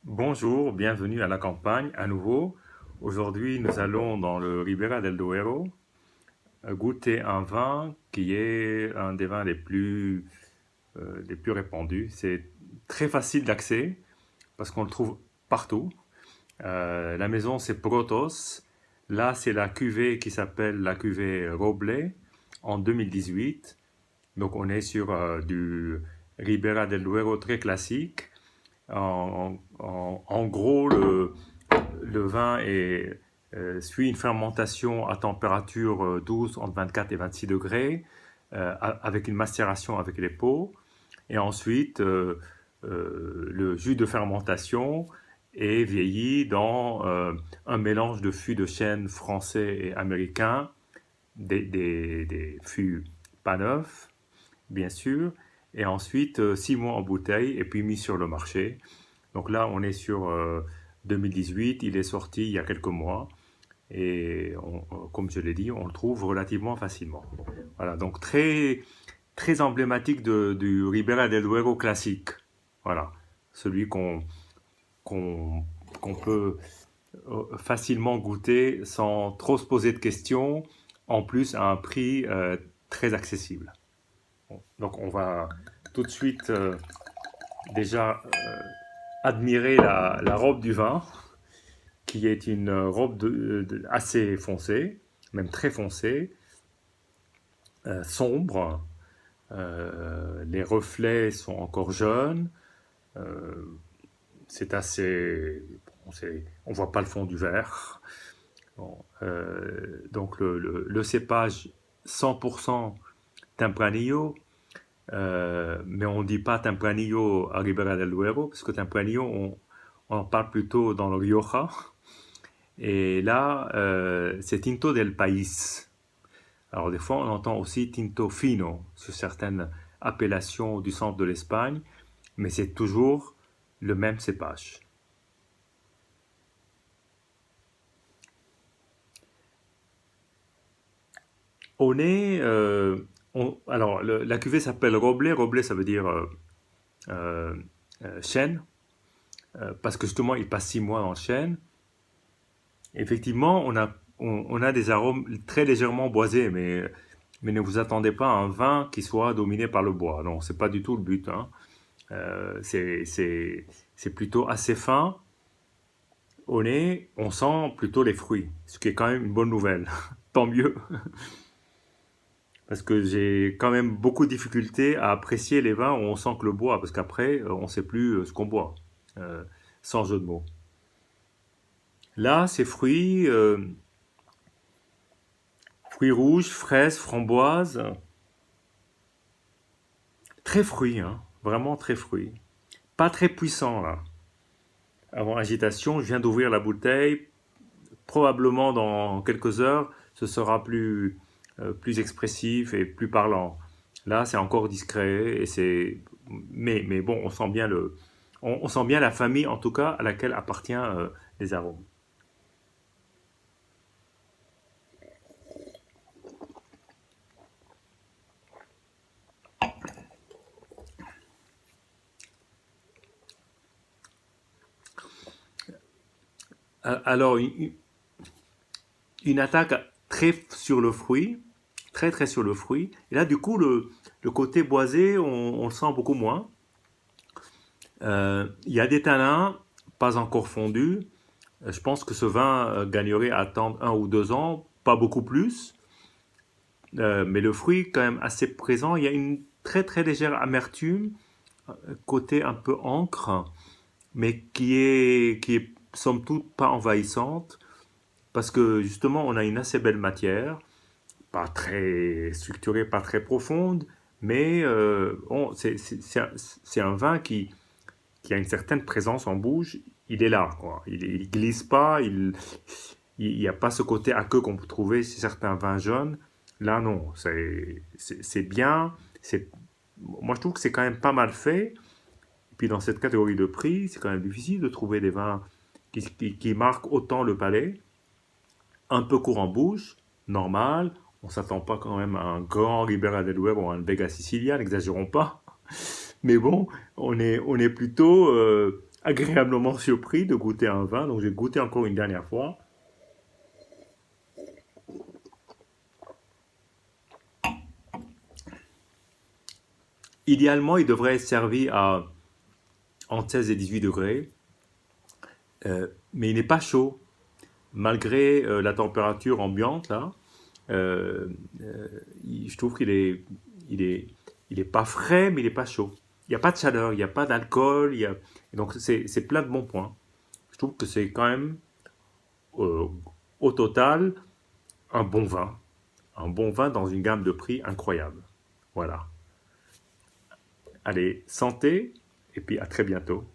Bonjour, bienvenue à la campagne à nouveau. Aujourd'hui, nous allons dans le Ribera del Duero goûter un vin qui est un des vins les plus répandus. C'est très facile d'accès parce qu'on le trouve partout. La maison, c'est Protos. Là, c'est la cuvée qui s'appelle la cuvée Roble en 2018. Donc, on est sur du Ribera del Duero très classique. En gros, le vin suit une fermentation à température douce entre 24 et 26 degrés, avec une macération avec les pots. Et ensuite, le jus de fermentation est vieilli dans un mélange de fûts de chêne français et américains, des fûts pas neufs, bien sûr, et ensuite 6 mois en bouteille et puis mis sur le marché. Donc là, on est sur 2018, il est sorti il y a quelques mois et comme je l'ai dit, on le trouve relativement facilement. Voilà, donc très emblématique du Ribera del Duero classique. Voilà, celui qu'on qu'on peut facilement goûter sans trop se poser de questions, en plus à un prix très accessible. Bon, donc on va tout de suite déjà admirer la robe du vin, qui est une robe assez foncée, même très foncée, sombre. Les reflets sont encore jeunes. Euh, c'est assez. On voit pas le fond du verre. Bon, donc le cépage 100% Tempranillo, mais on ne dit pas Tempranillo à Ribera del Duero, parce que Tempranillo, on en parle plutôt dans le Rioja. Et là, c'est Tinto del País. Alors des fois, on entend aussi Tinto Fino sur certaines appellations du centre de l'Espagne, mais c'est toujours le même cépage. Au nez, alors la cuvée s'appelle Roble. Roble, ça veut dire euh, chêne, parce que justement, il passe 6 mois dans le chêne. Effectivement, on a des arômes très légèrement boisés, mais ne vous attendez pas à un vin qui soit dominé par le bois. Non, c'est pas du tout le but, hein. C'est plutôt assez fin. Au nez, on sent plutôt les fruits, ce qui est quand même une bonne nouvelle. Tant mieux, parce que j'ai quand même beaucoup de difficultés à apprécier les vins où on sent que le bois, parce qu'après, on ne sait plus ce qu'on boit, euh, sans jeu de mots. Là, ces fruits, fruits rouges, fraises, framboises, très fruits, hein, vraiment très fruits. Pas très puissant, là. Avant agitation, je viens d'ouvrir la bouteille. Probablement dans quelques heures, ce sera plus expressif et plus parlant. Là, c'est encore discret et mais bon, on sent bien la famille en tout cas à laquelle appartient les arômes. Alors, une attaque très sur le fruit, très sur le fruit. Et là, du coup, le côté boisé, on le sent beaucoup moins. Il y a des tanins, pas encore fondus. Je pense que ce vin gagnerait à attendre 1 ou 2 ans, pas beaucoup plus. Mais le fruit, quand même assez présent. Il y a une très légère amertume, côté un peu encre, mais qui est somme toute pas envahissante, parce que justement, on a une assez belle matière, pas très structurée, pas très profonde, mais c'est un vin qui a une certaine présence en bouche. Il est là, quoi. Il glisse pas, il n'y a pas ce côté aqueux qu'on peut trouver chez certains vins jaunes. Là, non, c'est bien. Moi, je trouve que c'est quand même pas mal fait. Et puis, dans cette catégorie de prix, c'est quand même difficile de trouver des vins qui marquent autant le palais. Un peu court en bouche, normal. On ne s'attend pas quand même à un grand Ribera del Duero ou un Vega Sicilia, n'exagérons pas. Mais bon, on est plutôt agréablement surpris de goûter un vin, donc j'ai goûté encore une dernière fois. Idéalement, il devrait être servi à entre 16 et 18 degrés, mais il n'est pas chaud, malgré la température ambiante là. euh, je trouve il est, il est pas frais, mais il est pas chaud. Il n'y a pas de chaleur, il n'y a pas d'alcool, donc c'est plein de bons points. Je trouve que c'est quand même euh, au total un bon vin. Un bon vin dans une gamme de prix incroyable. Voilà. Allez, santé et puis à très bientôt.